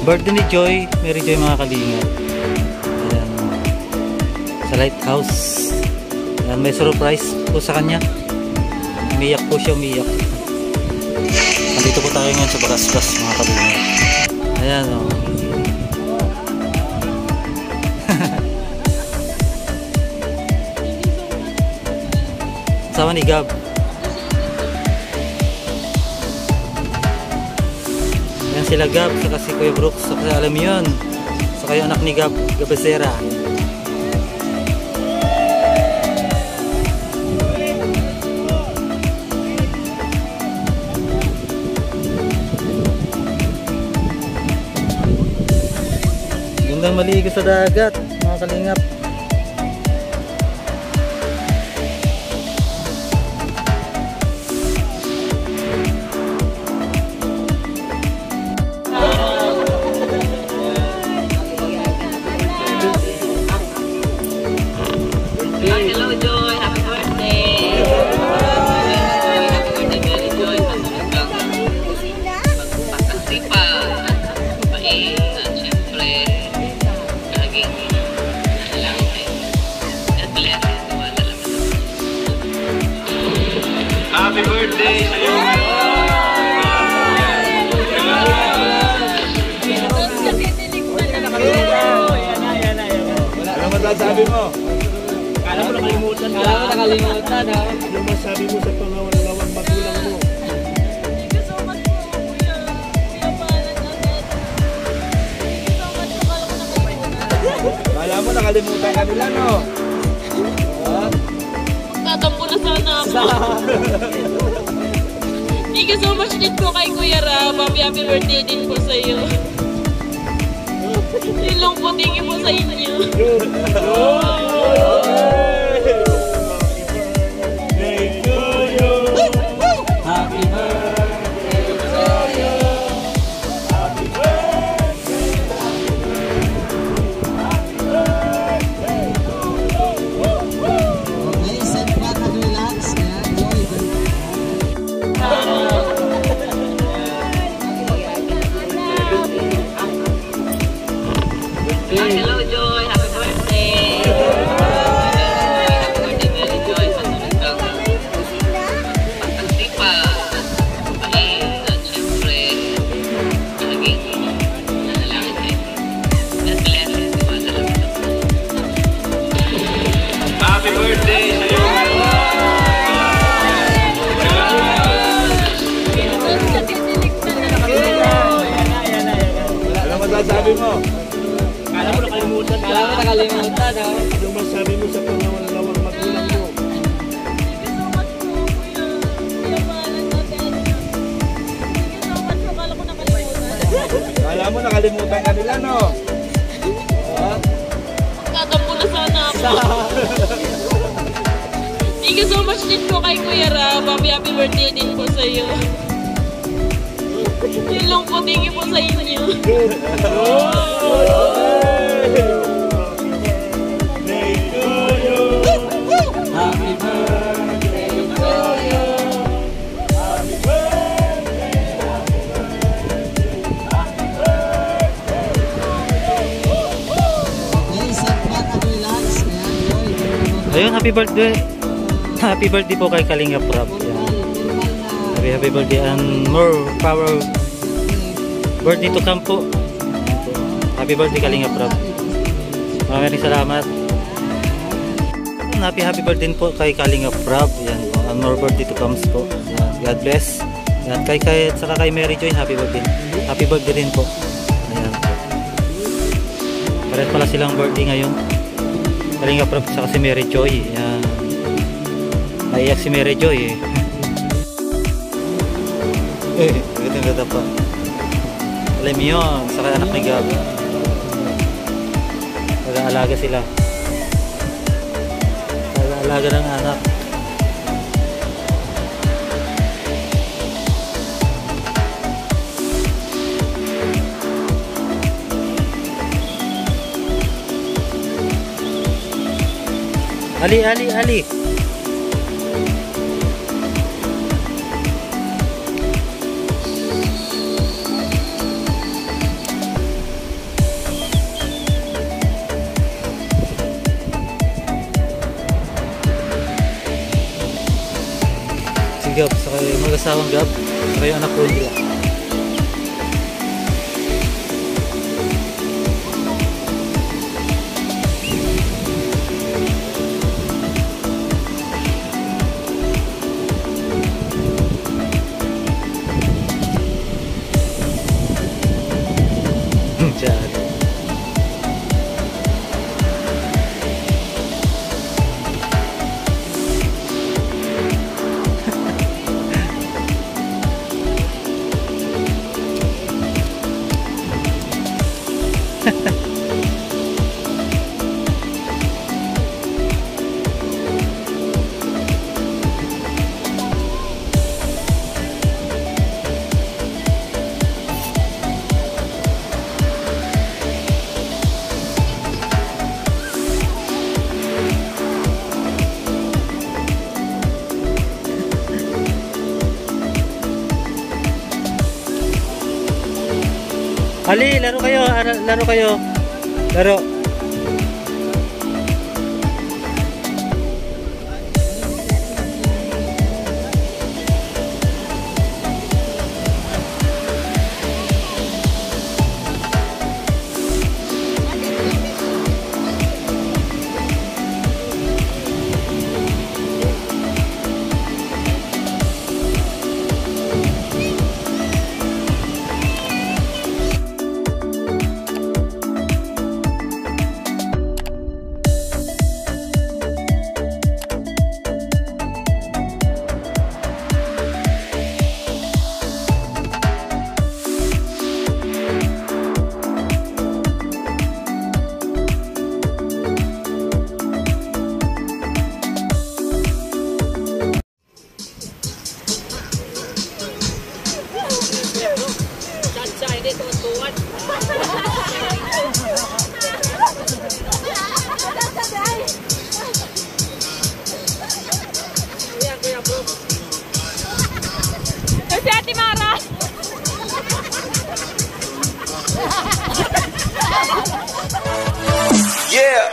Birthday ni Joy, Mary Joy mga kalingap. Ayan. Sa lighthouse. Ayan, may surprise po sa kanya. Umiyak po siya, umiyak. Nandito po tayo ngayon sa Bagasbas mga kalingap. Ayan o. Sama ni Gab. Ayan sila Gab, saka si Kuya Brooks, saka alam yun. Saka yung anak ni Gab, Gabasera. Gandang maligo sa dagat, mga kalingap. Hello Joy, happy birthday! Happy birthday Mary Joy. Pagpapasipan, mabait, at syempre laging nanalangin at bless and wala lang. Happy birthday sa iyo! Ano masasabi mo? Kala mo nakalimutan ka. Kala mo nakalimutan ha. Ano masasabi mo sa pangawalawang magulang mo? Thank you so much po, Kuya. Kuya Palan agad. Thank you so much po. Kala ko nakalimutan. Kala mo nakalimutan ka nila, no? Tatampo na sana ako. Thank you so much din po kay Kuya Rab. Happy birthday din po sa iyo. Yun lang po, thank you po sa inyo. Hello Joy, happy birthday! Happy birthday Mary Joy. Patuloy kang pagtagsipan, mabait, at syempre laging nanalangin at bless and wala lang. Happy birthday sa iyo! Ano masasabi mo? Kala mo nakalimutan ka. Kala mo nakalimutan ha. Ano masasabi mo sa pangawalawang magulang mo? Thank you so much po, Kuya. Kuya Palan agad. Thank you so much po. Kala ko nakalimutan. Kala mo nakalimutan ka nila, no? Tatampo na sana ako. Thank you so much din po kay Kuya Rab. Happy birthday din po sa iyo. Yun lang po, thank you po sa inyo. Happy birthday to you. Happy birthday, happy birthday, happy birthday. Ayun, happy birthday. Happy birthday po kay Kalingap Rab. Happy birthday and more power. Birthday to come po. Happy birthday Kalingap Rab. Maraming salamat. Happy birthday po kay Kalingap Rab. Yan po. And more birthday to come po. God bless. Yan, kay saka kay Mary Joy, happy birthday. Happy birthday din po. Ayan po. Pares pala silang birthday ngayon. Kalingap Rab saka si Mary Joy. Yan. Naiyak si Mary Joy eh. Ganda pa. Alam mo yun, saka anak ni Gab. Nag-aalaga sila. Nag-aalaga ng anak. Ali. asawang Gab. Saka yung anak ko nila. Diyan. Ali, laro kayo, laro kayo. Laro. Si Ate Mara. Yeah.